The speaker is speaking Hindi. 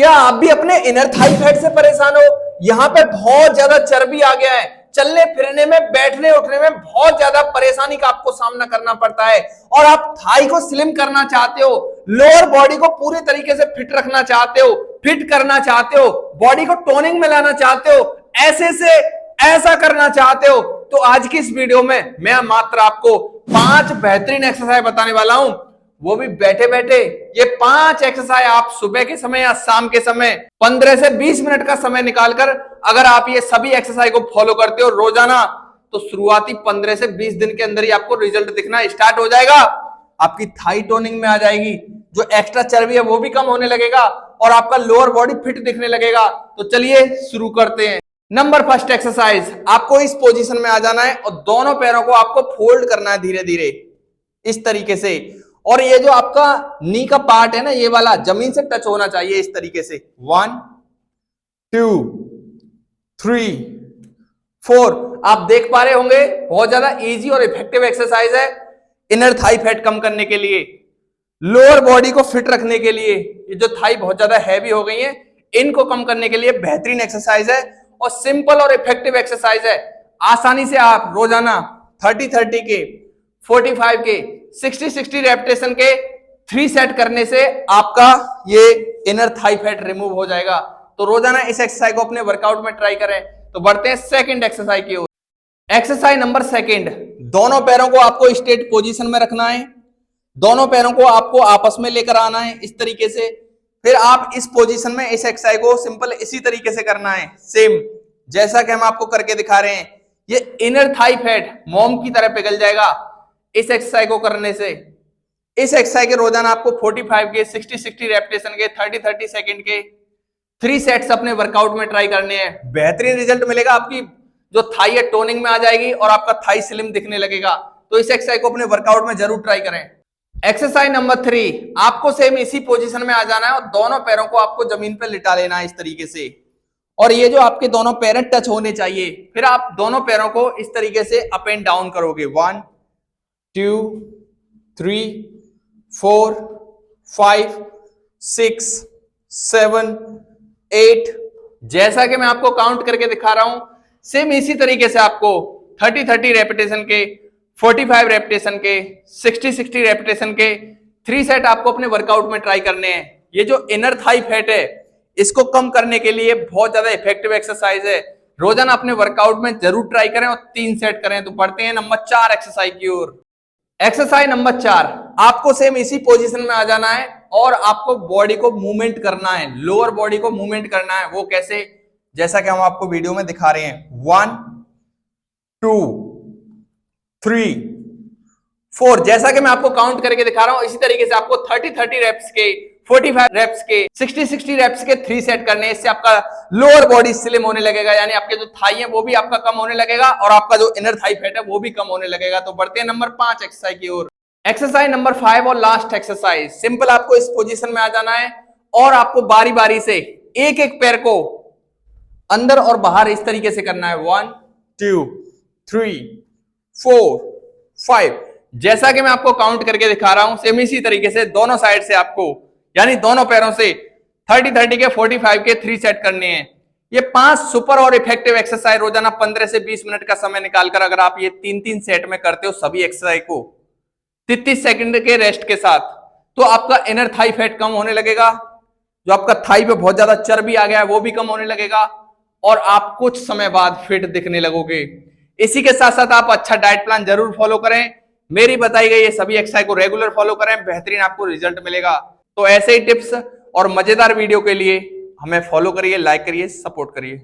क्या आप भी अपने इनर थाई फैट से परेशान हो? यहाँ पे बहुत ज्यादा चर्बी आ गया है, चलने फिरने में, बैठने उठने में बहुत ज्यादा परेशानी का आपको सामना करना पड़ता है और आप थाई को स्लिम करना चाहते हो, लोअर बॉडी को पूरी तरीके से फिट रखना चाहते हो, फिट करना चाहते हो, बॉडी को टोनिंग में लाना चाहते हो, ऐसे से ऐसा करना चाहते हो, तो आज की इस वीडियो में मैं मात्र आपको 5 बेहतरीन एक्सरसाइज बताने वाला हूं, वो भी बैठे बैठे। ये 5 एक्सरसाइज आप सुबह के समय या शाम के समय 15 से 20 मिनट का समय निकालकर अगर आप ये सभी एक्सरसाइज को फॉलो करते हो रोजाना, तो शुरुआती 15 से 20 दिन के अंदर ही आपको रिजल्ट दिखना स्टार्ट हो जाएगा। आपकी थाई टोनिंग में आ जाएगी, जो एक्स्ट्रा चर्बी है वो भी कम होने लगेगा और आपका लोअर बॉडी फिट दिखने लगेगा। तो चलिए शुरू करते हैं। नंबर फर्स्ट एक्सरसाइज, आपको इस पोजीशन में आ जाना है और दोनों पैरों को आपको फोल्ड करना है धीरे धीरे इस तरीके से, और ये जो आपका नी का पार्ट है ना, ये वाला जमीन से टच होना चाहिए इस तरीके से। 1 2 3 4। आप देख पा रहे होंगे बहुत ज्यादा इजी और इफेक्टिव एक्सरसाइज है इनर थाई फैट कम करने के लिए, लोअर बॉडी को फिट रखने के लिए। ये जो थाई बहुत ज्यादा हैवी हो गई है, इनको कम करने के लिए बेहतरीन एक्सरसाइज है और सिंपल और इफेक्टिव एक्सरसाइज है। आसानी से आप रोजाना 30-30 के, 45 के, 60-60 रेपिटेशन के 3 सेट करने से आपका ये इनर थाई फैट रिमूव हो जाएगा। तो रोजाना इस एक्सरसाइज को अपने वर्कआउट में ट्राई करें। तो बढ़ते हैं सेकंड एक्सरसाइज की ओर। एक्सरसाइज नंबर सेकंड, दोनों पैरों को आपको स्ट्रेट पोजीशन में रखना है, दोनों पैरों को आपको आपस में लेकर आना है इस तरीके से। फिर आप इस पोजीशन में इस एक्सरसाइज को सिंपल इसी तरीके से करना है, सेम जैसा कि हम आपको करके दिखा रहे हैं। ये इनर थाई फैट मोम की तरह पिघल जाएगा इस एक्सरसाइज को करने से। इस एक्सरसाइज के रोजाना आपको 45 के, 60-60 रेपिटेशन के, 30-30 सेकंड के 3 सेट्स अपने वर्कआउट में ट्राई करने हैं। बेहतरीन रिजल्ट मिलेगा, आपकी जो थाई है टोनिंग में आ जाएगी और आपका थाई स्लिम दिखने लगेगा। तो इस एक्सरसाइज को अपने वर्कआउट में जरूर ट्राई करें। एक्सरसाइज नंबर 3, आपको सेम इसी पोजीशन में आ जाना है और दोनों पैरों को आपको जमीन पर लिटा लेना है इस तरीके से, और ये जो आपके दोनों पैर टच होने चाहिए। फिर आप दोनों पैरों को इस तरीके से अप एंड डाउन करोगे। 1 2 3 4 5 6 7 8। जैसा कि मैं आपको काउंट करके दिखा रहा हूं, सेम इसी तरीके से आपको 30-30 रेपिटेशन के, 45 रेपिटेशन के, 60-60 रेपिटेशन के 3 सेट आपको अपने वर्कआउट में ट्राई करने हैं। ये जो इनर थाई फैट है, इसको कम करने के लिए बहुत ज्यादा इफेक्टिव एक्सरसाइज है। रोजाना अपने वर्कआउट में जरूर ट्राई करें और 3 सेट करें। तो बढ़ते हैं नंबर 4 एक्सरसाइज की ओर। एक्सरसाइज नंबर 4, आपको सेम इसी पोजीशन में आ जाना है और आपको बॉडी को मूवमेंट करना है, लोअर बॉडी को मूवमेंट करना है। वो कैसे? जैसा कि हम आपको वीडियो में दिखा रहे हैं। 1 2 3 4। जैसा कि मैं आपको काउंट करके दिखा रहा हूं, इसी तरीके से आपको 30-30 रेप्स के, 45 रेप्स के, 60-60 रेप्स के 3 सेट करने हैं। इससे आपका लोअर बॉडी स्लिम होने लगेगा, यानी आपके जो थाई है वो भी आपका कम होने लगेगा और आपका जो इनर थाई फैट है वो भी कम होने लगेगा। तो बढ़ते हैं नंबर 5 एक्सरसाइज की ओर। एक्सरसाइज नंबर 5 और लास्ट एक्सरसाइज, सिंपल आपको इस पोजीशन में आ जाना है और आपको बारी बारी से एक एक पैर को अंदर और बाहर इस तरीके से करना है। 1 2 3 4 5। जैसा कि मैं आपको काउंट करके दिखा रहा हूं, सेम इसी तरीके से दोनों साइड से आपको, यानी दोनों पैरों से 30-30 के, 45 के 3 सेट करने हैं। ये 5 सुपर और इफेक्टिव एक्सरसाइज रोजाना 15 से 20 मिनट का समय निकालकर अगर आप ये 3-3 सेट में करते हो सभी एक्सरसाइज को 33 सेकंड के रेस्ट के साथ, तो आपका इनर थाई फैट कम होने लगेगा, जो आपका थाई पे बहुत ज्यादा चर्बी आ गया है वो भी कम होने लगेगा और आप कुछ समय बाद फिट दिखने लगोगे। इसी के साथ साथ आप अच्छा डाइट प्लान जरूर फॉलो करें। मेरी बताई गई ये सभी एक्सरसाइज को रेगुलर फॉलो करें, बेहतरीन आपको रिजल्ट मिलेगा। तो ऐसे ही टिप्स और मजेदार वीडियो के लिए हमें फॉलो करिए, लाइक करिए, सपोर्ट करिए।